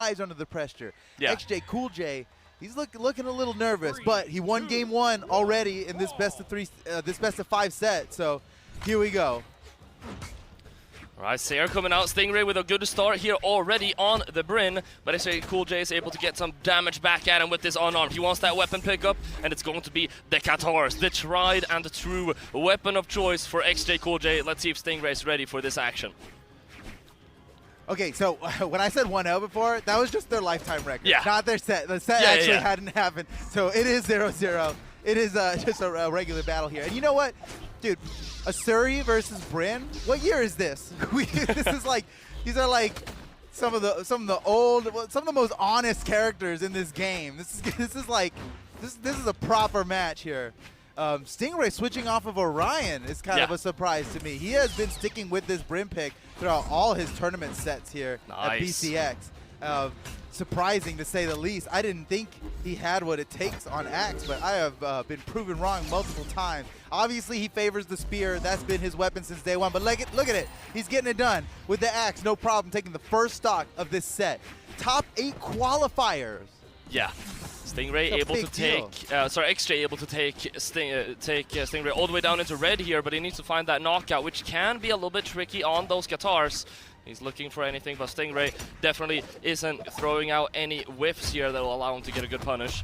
eyes under the pressure. Yeah. xJcoolJ, he's looking a little nervous, but he won game 1 already in this best of 5 set. So here we go. All right, Sayer coming out. Stingray with a good start here already on the Bryn, but xJcoolJ is able to get some damage back at him with this unarmed. He wants that weapon pickup, and it's going to be the Katars, the tried and true weapon of choice for xJcoolJ. Let's see if Stingray is ready for this action. Okay, so when I said 1-0 before, that was just their lifetime record, yeah. Not their set. The set actually hadn't happened, so it is 0-0. It is just a regular battle here. And you know what? Dude, Asuri versus Bryn. What year is this? This is like, these are like some of the most honest characters in this game. This is a proper match here. Stingray switching off of Orion is kind of a surprise to me. He has been sticking with this Bryn pick throughout all his tournament sets here at BCX. Surprising to say the least. I didn't think he had what it takes on Axe, but I have been proven wrong multiple times. Obviously, he favors the spear. That's been his weapon since day 1. But look at it. He's getting it done with the Axe. No problem taking the first stock of this set. Top 8 qualifiers. Yeah. Stingray able to take, xJ able to take Stingray all the way down into red here, but he needs to find that knockout, which can be a little bit tricky on those Katars. He's looking for anything, but Stingray definitely isn't throwing out any whiffs here that will allow him to get a good punish.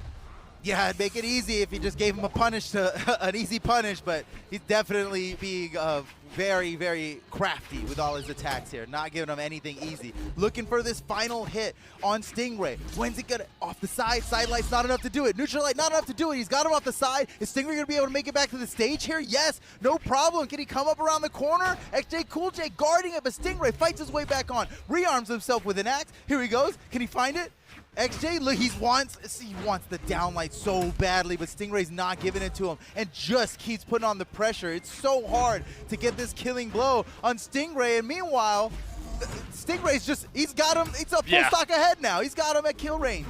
Yeah, it'd make it easy if you just gave him an easy punish, but he's definitely being very, very crafty with all his attacks here, not giving him anything easy. Looking for this final hit on Stingray. When's it gonna, off the side? Side light's not enough to do it. Neutral light, not enough to do it. He's got him off the side. Is Stingray gonna be able to make it back to the stage here? Yes, no problem. Can he come up around the corner? xJcoolJ guarding it, but Stingray fights his way back on. Rearms himself with an axe. Here he goes. Can he find it? XJ, look, he wants the downlight so badly, but Stingray's not giving it to him and just keeps putting on the pressure. It's so hard to get this killing blow on Stingray, and meanwhile, Stingray's he's got him, it's a full stock ahead now. He's got him at kill range.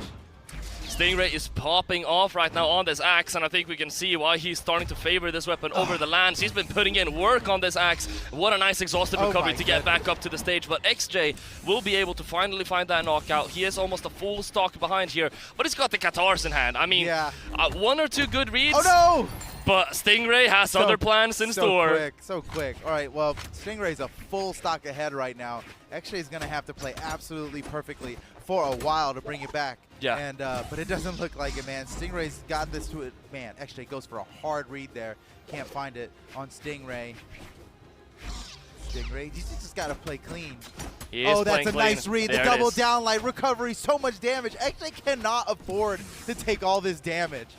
Stingray is popping off right now on this axe, and I think we can see why he's starting to favor this weapon over the LANs. He's been putting in work on this axe. What a nice exhaustive recovery to get back up to the stage, but xJ will be able to finally find that knockout. He is almost a full stock behind here, but he's got the Katars in hand. I mean, 1 or 2 good reads. Oh no! But Stingray has other plans in store. So quick. All right, well, Stingray's a full stock ahead right now. XJ is going to have to play absolutely perfectly for a while to bring it back. Yeah. And but it doesn't look like it, man. Stingray's got this to it. Man, XJ goes for a hard read there. Can't find it on Stingray. Stingray, you just got to play clean. Oh, that's a nice read. The double downlight recovery, so much damage. XJ cannot afford to take all this damage.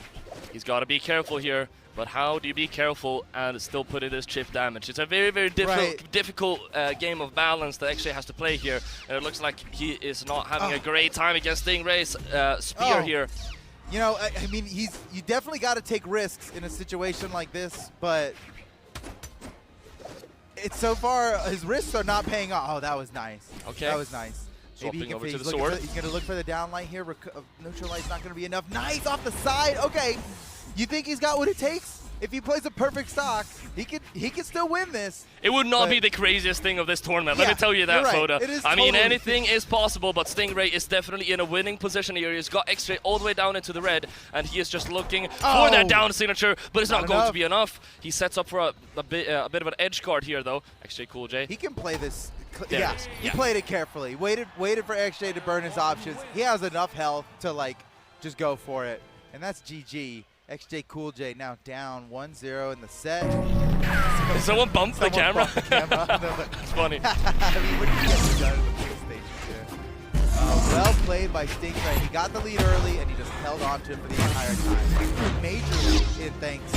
He's got to be careful here. But how do you be careful and still put in this chip damage? It's a very, very difficult game of balance that XJ has to play here. And it looks like he is not having a great time against Stingray's spear here. You know, I mean, you definitely got to take risks in a situation like this, but it's so far, his risks are not paying off. Oh, that was nice. Okay. That was nice. Swapping over to the sword. He's going to look for the down light here. Neutral light's not going to be enough. Nice off the side. Okay. You think he's got what it takes? If he plays a perfect stock, he could still win this. It would not be the craziest thing of this tournament. Let me tell you that, Foda. I mean, anything is possible, but Stingray is definitely in a winning position here. He's got xJ all the way down into the red, and he is just looking for that down signature, but it's not going to be enough. He sets up for a bit of an edge guard here, though. xJcoolJ. He can play this. He played it carefully. Waited for XJ to burn his options. He has enough health to just go for it, and that's GG. xJcoolJ now down 1-0 in the set. Did someone bump the camera? It's funny. I mean, what did you get done in the big stages here? Well played by Stingray. He got the lead early, and he just held on to it for the entire time. Majorly in thanks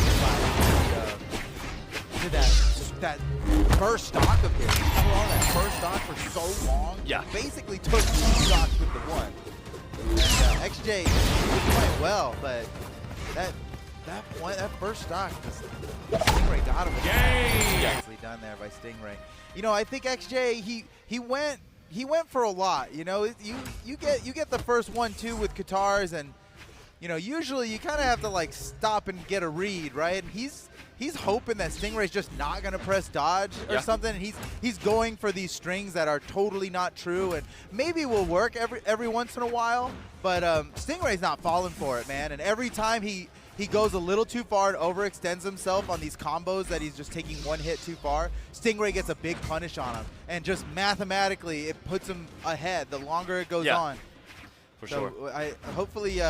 to that first stock of his. He held on that first stock for so long. Yeah. Basically took 2 stocks with the 1. And XJ was playing well, but that first stock, Stingray got him. Nicely done there by Stingray. You know, I think XJ he went for a lot. You know, you get the first 1-2 with Katars, and you know usually you kind of have to stop and get a read, right? And he's he's hoping that Stingray's just not going to press dodge or something. And he's going for these strings that are totally not true and maybe will work every once in a while. But Stingray's not falling for it, man. And every time he goes a little too far and overextends himself on these combos that he's just taking one hit too far, Stingray gets a big punish on him. And just mathematically, it puts him ahead the longer it goes on. For sure. Hopefully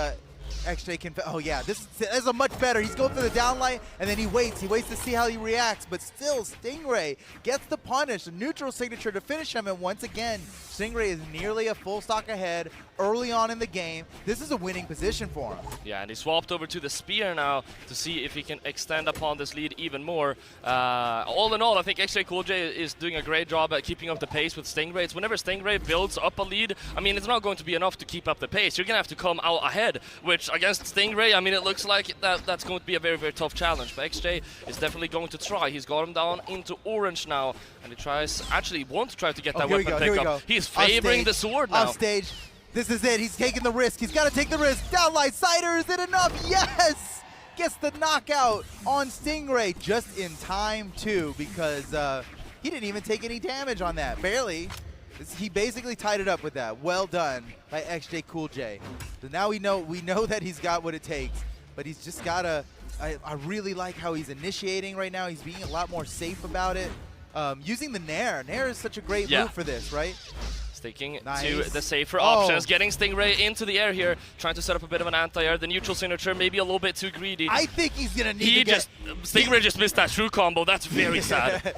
xJ can, oh yeah, this is a much better. He's going for the downlight, and then he waits to see how he reacts, but still Stingray gets the punish, a neutral signature to finish him, and once again, Stingray is nearly a full stock ahead early on in the game. This is a winning position for him. Yeah, and he swapped over to the spear now to see if he can extend upon this lead even more. All in all, I think xJcoolJ is doing a great job at keeping up the pace with Stingray. It's whenever Stingray builds up a lead, I mean, it's not going to be enough to keep up the pace. You're going to have to come out ahead, which against Stingray, I mean, it looks like that's going to be a very, very tough challenge. But xJ is definitely going to try. He's got him down into orange now, and he wants to try to get that weapon pickup. He's favoring the sword now. Off stage. This is it. He's taking the risk. He's got to take the risk. Downlight Cider, is it enough? Yes! Gets the knockout on Stingray just in time, too, because he didn't even take any damage on that. Barely. He basically tied it up with that. Well done by xJcoolJ. So now we know that he's got what it takes, but he's just got to... I really like how he's initiating right now. He's being a lot more safe about it. Using the Nair. Nair is such a great move for this, right? Sticking to the safer options, getting Stingray into the air here, trying to set up a bit of an anti-air. The neutral signature maybe a little bit too greedy. I think he's gonna need to get... Stingray just missed that true combo. That's very sad.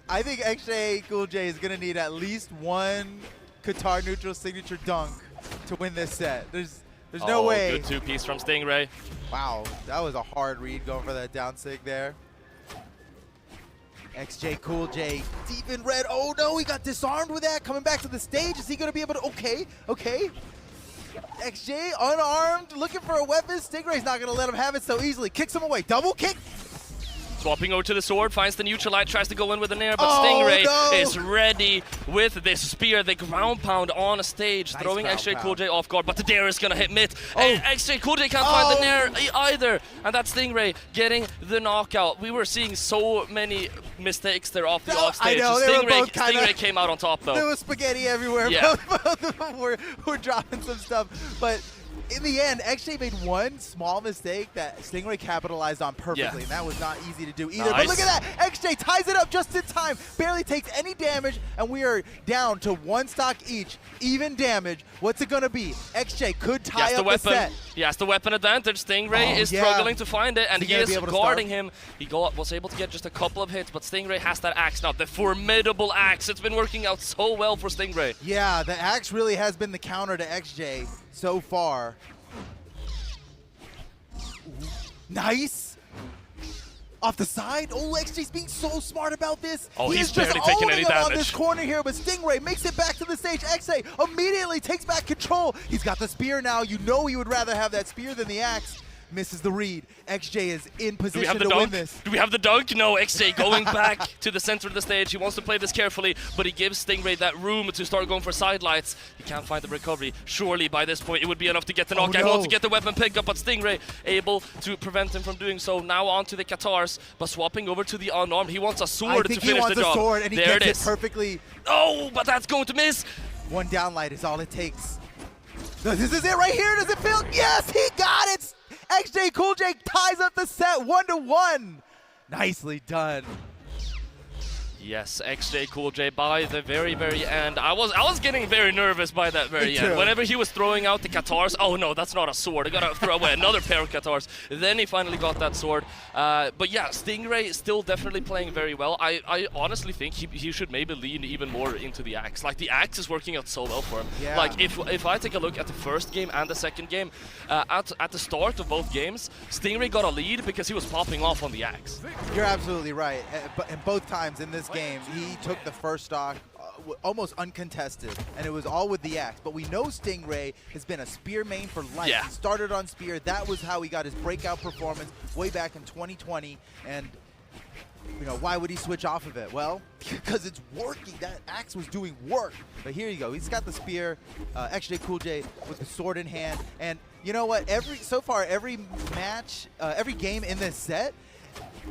I think xJcoolJ is gonna need at least one Qatar neutral signature dunk to win this set. There's no way. Good two-piece from Stingray. Wow, that was a hard read going for that down sig there. xJcoolJ deep in red. Oh no, he got disarmed with that. Coming back to the stage. Is he going to be able to? Okay. xJ unarmed, looking for a weapon. Stingray's not going to let him have it so easily. Kicks him away. Double kick. Swapping over to the sword, finds the neutral light, tries to go in with an air, but Stingray is ready with this spear, the ground pound on a stage, throwing xJcoolJ off guard, but the dare is gonna hit mid. xJcoolJ can't find the nair either, and that's Stingray getting the knockout. We were seeing so many mistakes there off the off stage. I know, Stingray came out on top though. There was spaghetti everywhere. Yeah. Both of them were dropping some stuff, but in the end, xJ made one small mistake that Stingray capitalized on perfectly, and that was not easy to do either. But look at that! xJ ties it up just in time, barely takes any damage, and we are down to one stock each. Even damage. What's it going to be? xJ could tie up the set. He has the weapon advantage. Stingray is struggling to find it, and he is guarding him. He was able to get just a couple of hits, but Stingray has that axe now, the formidable axe. It's been working out so well for Stingray. Yeah, the axe really has been the counter to xJ so far. Ooh. Nice! Off the side. Oh, xJ's being so smart about this. Oh, he's barely taking any damage on this corner here, but Stingray makes it back to the stage. xJ immediately takes back control. He's got the spear now. You know he would rather have that spear than the axe. Misses the read. xJ is in position to win this. Do we have the dunk? No, xJ going back to the center of the stage. He wants to play this carefully, but he gives Stingray that room to start going for sidelights. He can't find the recovery. Surely by this point it would be enough to get the knockout. He wants to get the weapon pickup, but Stingray able to prevent him from doing so. Now on to the Qatars, but swapping over to the unarmed. He wants a sword to finish the job. I think he wants a sword, and he gets it perfectly. Oh, but that's going to miss. One downlight is all it takes. This is it right here. Does it feel? Yes, he got it. xJcoolJ ties up the set 1-1. Nicely done. Yes, xJcoolJ by the very, very end. I was getting very nervous by that very end. Whenever he was throwing out the Qatars, oh no, that's not a sword. I gotta throw away another pair of Qatars. Then he finally got that sword. But yeah, Stingray still definitely playing very well. I honestly think he should maybe lean even more into the axe. Like, the axe is working out so well for him. Yeah. Like, if I take a look at the first game and the second game, at the start of both games, Stingray got a lead because he was popping off on the axe. You're absolutely right. And both times in this game, he took the first stock almost uncontested, and it was all with the axe. But we know Stingray has been a spear main for life. Yeah. He started on spear. That was how he got his breakout performance way back in 2020. And you know, why would he switch off of it? Well, because it's working. That axe was doing work. But here you go. He's got the spear. xJcoolJ with the sword in hand. And you know what? So far, every match, every game in this set,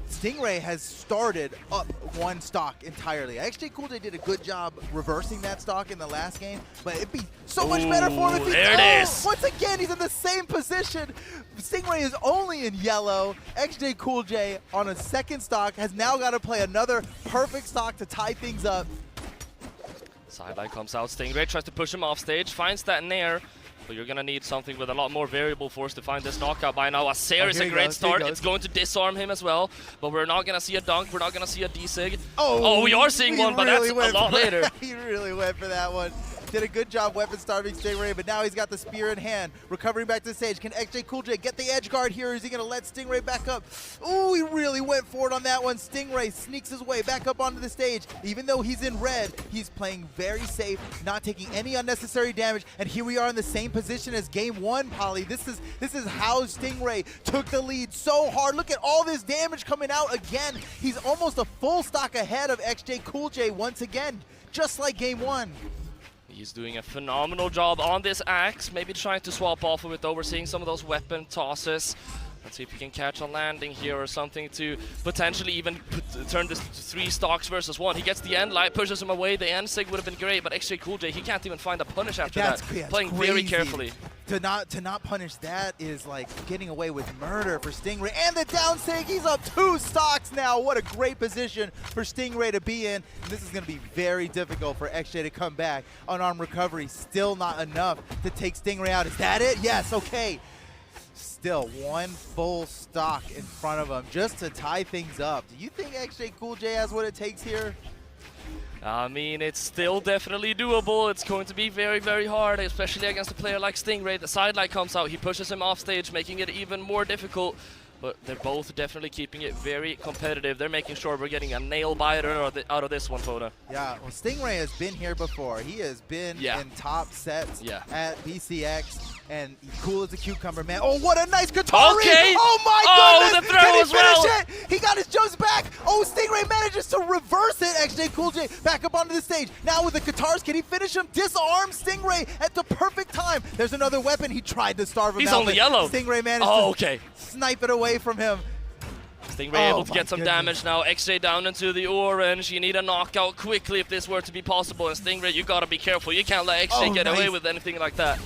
Stingray has started up one stock entirely. xJcoolJ did a good job reversing that stock in the last game, but it'd be so much better for him if he... There it is! Once again, he's in the same position. Stingray is only in yellow. xJcoolJ on a second stock has now got to play another perfect stock to tie things up. Sideline comes out. Stingray tries to push him off stage, finds that nair. But you're going to need something with a lot more variable force to find this knockout by now. Acer is a great start. It's going to disarm him as well. But we're not going to see a dunk. We're not going to see a D-Sig. Oh, we are seeing one, but that's a lot later. He really went for that one. Did a good job weapon starving Stingray, but now he's got the spear in hand. Recovering back to the stage. Can xJcoolJ get the edge guard here? Is he going to let Stingray back up? Ooh, he really went for it on that one. Stingray sneaks his way back up onto the stage. Even though he's in red, he's playing very safe, not taking any unnecessary damage. And here we are in the same position as game one, Polly. This is how Stingray took the lead so hard. Look at all this damage coming out again. He's almost a full stock ahead of xJcoolJ once again, just like game one. He's doing a phenomenal job on this axe, maybe trying to swap off of it though. We're seeing some of those weapon tosses. Let's see if we can catch a landing here or something to potentially even turn this to 3 stocks versus 1. He gets the end light, pushes him away. The end sig would have been great, but xJcoolJ, he can't even find a punish after that. Playing crazy. Very carefully. To not punish that is like getting away with murder for Stingray. And the down sig, he's up 2 stocks now. What a great position for Stingray to be in. And this is going to be very difficult for xJ to come back. Unarmed recovery, still not enough to take Stingray out. Is that it? Yes, okay. Still 1 full stock in front of him just to tie things up. Do you think xJcoolJ has what it takes here? I mean, it's still definitely doable. It's going to be very, very hard, especially against a player like Stingray. The sidelight comes out, he pushes him off stage, making it even more difficult. But they're both definitely keeping it very competitive. They're making sure we're getting a nail biter out of this one, Foda. Yeah, well, Stingray has been here before. He has been in top sets at BCX. And cool as a cucumber, man. Oh, what a nice guitar read. Oh, my goodness. The throw as well. It? He got his jumps back. Oh, Stingray manages to reverse it. xJcoolJ back up onto the stage. Now with the guitars, can he finish him? Disarm Stingray at the perfect time. There's another weapon. He tried to starve him out. He's only yellow. Stingray managed to snipe it away from him. Stingray able to get some damage now. xJ down into the orange. You need a knockout quickly if this were to be possible. And Stingray, you got to be careful. You can't let xJ get away with anything like that.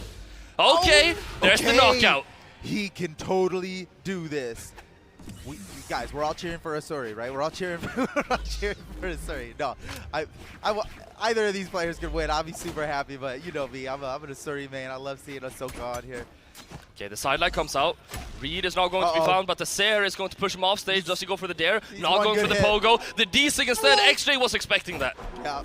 Okay, there's the knockout. He can totally do this. Guys, we're all cheering for Asuri, right? We're all cheering for Asuri. No, either of these players could win. I'll be super happy, but you know me. I'm an Asuri man. I love seeing us so god here. Okay, the sidelight comes out. Reed is not going to be found, but the Sair is going to push him off stage. Does he go for the dare? Not going for the pogo. The D-Sig instead. xJ was expecting that. Yeah.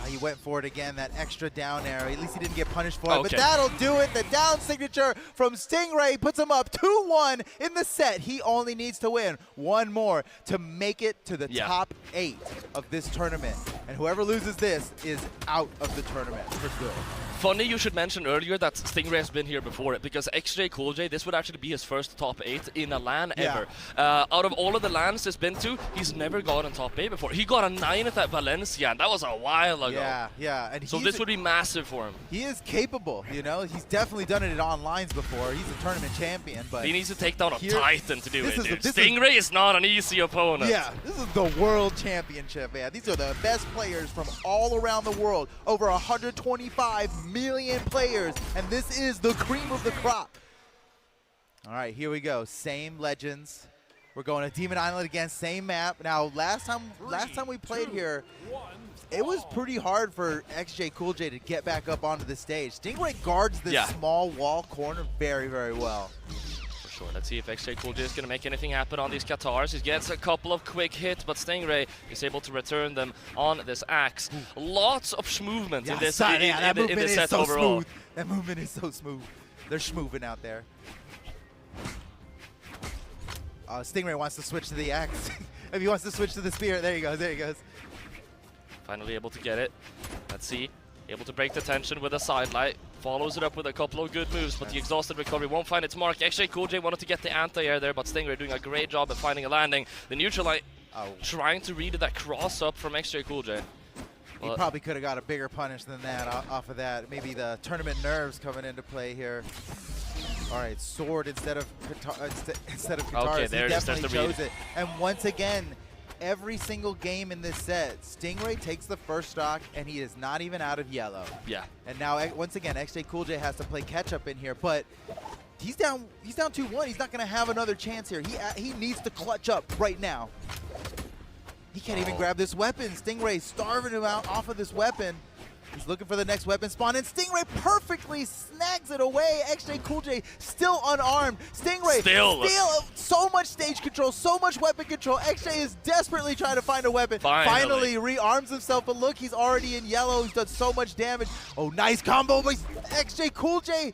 He went for it again, that extra down air. At least he didn't get punished for it, but that'll do it. The down signature from Stingray puts him up 2-1 in the set. He only needs to win 1 more to make it to the top 8 of this tournament. And whoever loses this is out of the tournament for good. Funny you should mention earlier that Stingray has been here before it, because xJcoolJ, this would actually be his first top 8 in a LAN ever. Out of all of the LANs he's been to, he's never gotten top 8 before. He got a 9 at that Valencia, and that was a while ago. Yeah. And so this would be massive for him. He is capable, you know? He's definitely done it at onlines before. He's a tournament champion, but... He needs to take down a Titan to do it, dude. Stingray is not an easy opponent. Yeah, this is the World Championship, man. These are the best players from all around the world. Over 125 million players, and this is the cream of the crop. All right, here we go. Same legends. We're going to Demon Island again, same map. Now, last time we played here, it was pretty hard for xJcoolJ to get back up onto the stage. Stingray guards this small wall corner very, very well. For sure. Let's see if xJcoolJ is going to make anything happen on these Katars. He gets a couple of quick hits, but Stingray is able to return them on this axe. Lots of movement in this set overall. Smooth. That movement is so smooth. They're schmooving out there. Stingray wants to switch to the axe. If he wants to switch to the spear, there he goes, there he goes. Finally able to get it. Let's see. Able to break the tension with a sidelight. Follows it up with a couple of good moves, but the exhausted recovery won't find its mark. xJcoolJ wanted to get the anti-air there, but Stingray doing a great job at finding a landing. The neutral light trying to read that cross up from xJcoolJ. He probably could have got a bigger punish than that off of that. Maybe the tournament nerves coming into play here. All right, sword instead of guitar. Okay, there he it is. definitely chose it. And once again, every single game in this set, Stingray takes the first stock, and he is not even out of yellow. Yeah. And now, once again, xJcoolJ has to play catch up in here, but he's down 2-1. He's not going to have another chance here. He needs to clutch up right now. He can't even grab this weapon. Stingray starving him out off of this weapon. He's looking for the next weapon spawn, and Stingray perfectly snags it away. xJcoolJ still unarmed. Stingray still so much stage control, so much weapon control. XJ is desperately trying to find a weapon. Finally rearms himself, but look, he's already in yellow. He's done so much damage. Oh, nice combo by xJcoolJ.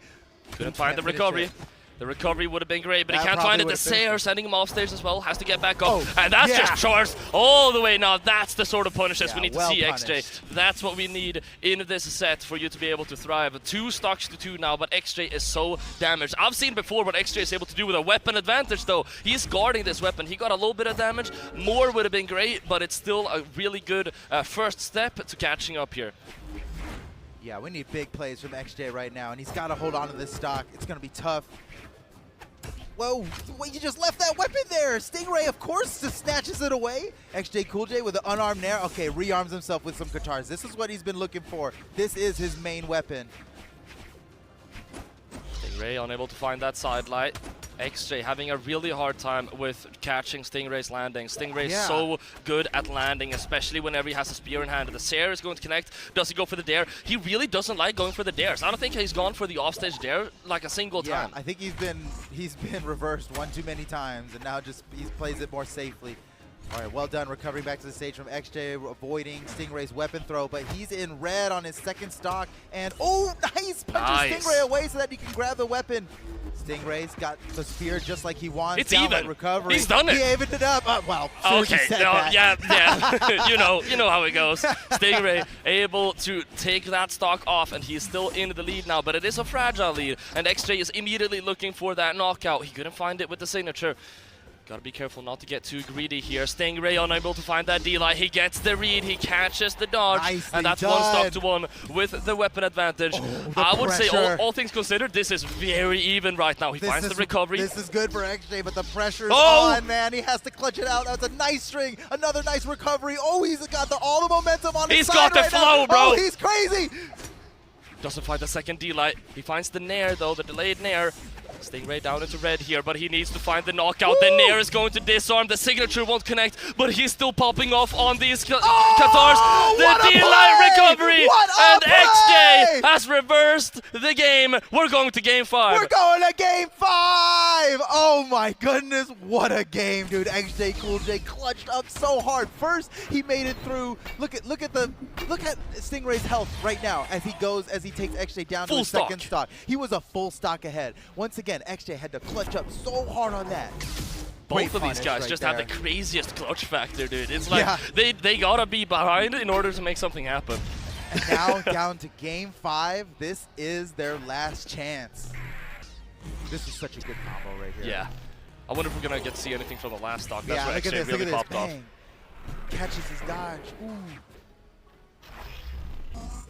Couldn't find the recovery. The recovery would have been great, but he can't find it. The Sayer sending him off stage as well. Has to get back up. And that's just charged all the way. Now that's the sort of punishes we need to see, XJ. That's what we need in this set for you to be able to thrive. 2 stocks to 2 now, but XJ is so damaged. I've seen before what XJ is able to do with a weapon advantage, though. He's guarding this weapon. He got a little bit of damage. More would have been great, but it's still a really good first step to catching up here. Yeah, we need big plays from XJ right now, and he's got to hold on to this stock. It's going to be tough. Whoa, you just left that weapon there. Stingray, of course, just snatches it away. xJcoolJ with an unarmed nair. Okay, rearms himself with some guitars. This is what he's been looking for. This is his main weapon. Stingray unable to find that side light. XJ having a really hard time with catching Stingray's landing. Stingray is so good at landing, especially whenever he has a spear in hand. The Sayer is going to connect. Does he go for the dare? He really doesn't like going for the dares. I don't think he's gone for the offstage dare like a single time. I think he's been reversed one too many times, and now he plays it more safely. All right, well done recovering back to the stage from XJ, avoiding Stingray's weapon throw, but he's in red on his second stock, and nice! Punches Stingray away so that he can grab the weapon. Stingray's got the spear just like he wants. It's even. Recovery. He's done it. He evened it up. Okay, yeah. you know how it goes. Stingray able to take that stock off, and he's still in the lead now, but it is a fragile lead, and XJ is immediately looking for that knockout. He couldn't find it with the signature. Gotta be careful not to get too greedy here. Stingray unable to find that D-light. He gets the read, he catches the dodge, and that's 1 stock to 1 with the weapon advantage. I would say, all things considered, this is very even right now. He finds the recovery. This is good for XJ, but the pressure's on, man. He has to clutch it out. That's a nice string. Another nice recovery. Oh, he's got all the momentum on his side. He's got the flow, bro. Oh, he's crazy. Doesn't find the second D-light. He finds the nair, though, the delayed nair. Stingray down into red here, but he needs to find the knockout. The nair is going to disarm. The signature won't connect, but he's still popping off on these Katars. The D-light recovery, and XJ has reversed the game. We're going to game 5. We're going to game 5. Oh my goodness, what a game, dude. xJcoolJ clutched up so hard. First, he made it through. Look at Stingray's health right now as he takes XJ down to his second stock. He was a full stock ahead. Once again, XJ had to clutch up so hard on that. Both of these guys just have the craziest clutch factor, dude. It's like they gotta be behind in order to make something happen. And now down to game 5. This is their last chance. This is such a good combo right here. Yeah. I wonder if we're gonna get to see anything from the last stock. That's where XJ really popped off. Catches his dodge. Ooh.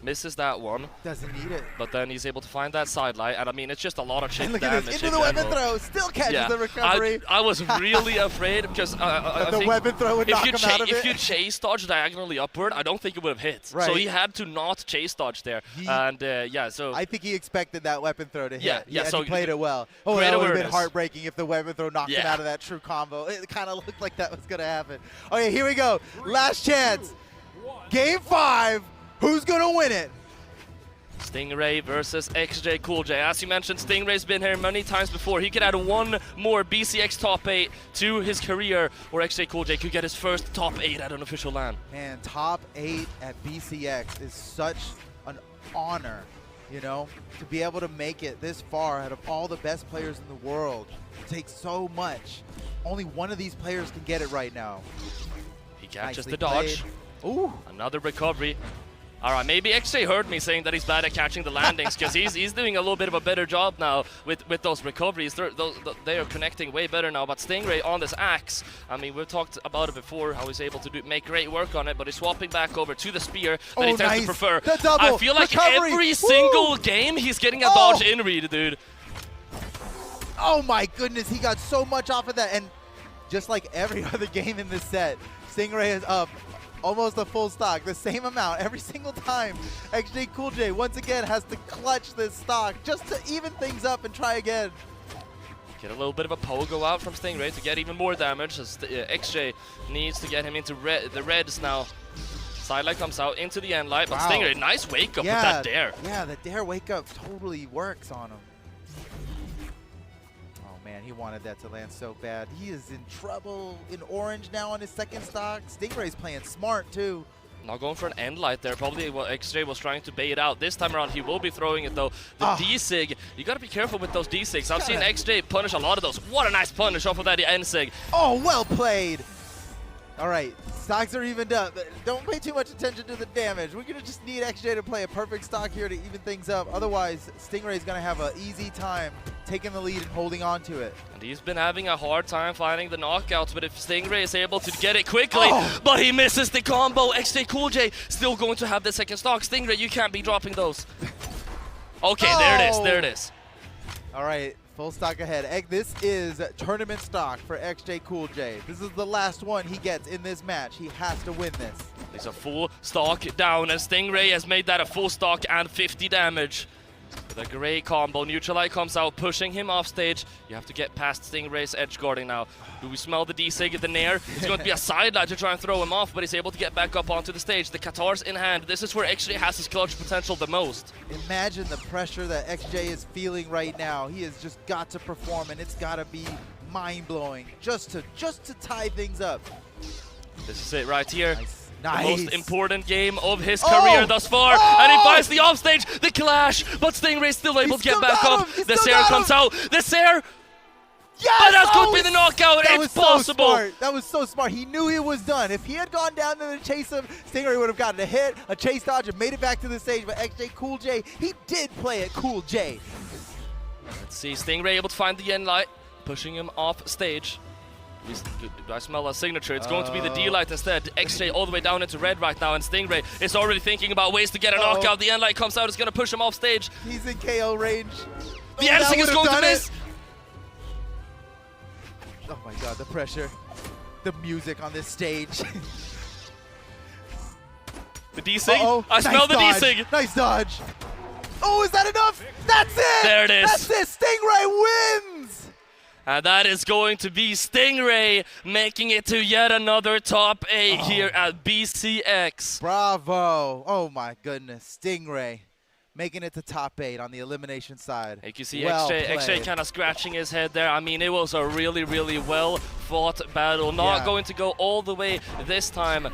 Misses that one. Doesn't need it. But then he's able to find that side light, and I mean, it's just a lot of chip damage. Look at this, into the weapon throw, still catches the recovery. I was really afraid because I think weapon throw would knock him out of it. If you chase dodge diagonally upward, I don't think it would have hit. Right. So he had to not chase dodge there. So I think he expected that weapon throw to hit. Yeah, so he played it well. Oh, that would have been heartbreaking if the weapon throw knocked him out of that true combo. It kind of looked like that was going to happen. Okay, here we go. Last chance. Game 5. Who's going to win it? Stingray versus xJcoolJ. As you mentioned, Stingray's been here many times before. He could add one more BCX top 8 to his career, or xJcoolJ could get his first top 8 at an official LAN. Man, top 8 at BCX is such an honor, you know, to be able to make it this far out of all the best players in the world. It takes so much. Only one of these players can get it right now. He catches the dodge. Ooh. Another recovery. All right, maybe xJ heard me saying that he's bad at catching the landings because he's doing a little bit of a better job now with those recoveries. They are connecting way better now. But Stingray on this axe, I mean, we've talked about it before, how he's able to make great work on it, but he's swapping back over to the spear that he tends to prefer. The double. I feel like recovery. every single game he's getting a dodge in read, dude. Oh my goodness, he got so much off of that. And just like every other game in this set, Stingray is up. Almost a full stock, the same amount every single time. xJcoolJ once again has to clutch this stock just to even things up and try again. Get a little bit of a pogo out from Stingray to get even more damage. As xJ needs to get him into the reds now. Sidelight comes out into the end light, but Stingray, nice wake up with that dare. Yeah, the dare wake up totally works on him. Man, he wanted that to land so bad. He is in trouble in orange now on his second stock. Stingray's playing smart too. Not going for an end light there. Probably what xJ was trying to bait out. This time around, he will be throwing it though. The D-Sig, you gotta be careful with those D-Sigs. I've seen xJ punish a lot of those. What a nice punish off of that N-Sig. Oh, well played. All right, stocks are evened up. Don't pay too much attention to the damage. We're gonna just need xJ to play a perfect stock here to even things up. Otherwise, Stingray's gonna have an easy time taking the lead and holding on to it. And he's been having a hard time finding the knockouts, but if Stingray is able to get it quickly, but he misses the combo. xJcoolJ still going to have the second stock. Stingray, you can't be dropping those. Okay, there it is. All right. Full stock ahead. This is tournament stock for xJcoolJ. This is the last one he gets in this match. He has to win this. It's a full stock down, and Stingray has made that a full stock and 50 damage. With a great combo, Neutralite comes out, pushing him off stage. You have to get past Stingray's edge guarding now. Do we smell the D-Sig at the Nair? It's going to be a sidelight to try and throw him off, but he's able to get back up onto the stage. The Qatar's in hand. This is where xJ has his clutch potential the most. Imagine the pressure that xJ is feeling right now. He has just got to perform, and it's got to be mind-blowing just to tie things up. This is it right here. Nice. The most important game of his career thus far. And he finds the offstage, the clash, but Stingray's still able to get back up. The Sair comes out. The Sair. Yes! But that's going to be the knockout. It's possible. So smart. That was so smart. He knew he was done. If he had gone down to the chase him, Stingray would have gotten a hit, a chase dodge, and made it back to the stage. But xJcoolJ, he did play it cool J. Let's see. Stingray able to find the end light, pushing him off stage. Do I smell a signature? It's going to be the D-Light instead. xJ all the way down into red right now, and Stingray is already thinking about ways to get a knockout. The end light comes out, it's going to push him off stage. He's in KO range. The N-Sig is going to miss. Oh my god, the pressure. The music on this stage. The D-Sig? I smell the D-Sig. Nice dodge. Oh, is that enough? That's it! There it is. That's it. Stingray wins! And that is going to be Stingray making it to yet another top 8 here at BCX. Bravo. Oh my goodness. Stingray making it to top 8 on the elimination side. You can see xJ kind of scratching his head there. I mean, it was a really, really well-fought battle. Not going to go all the way this time,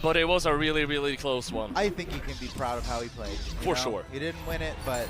but it was a really, really close one. I think he can be proud of how he played. For sure. He didn't win it, but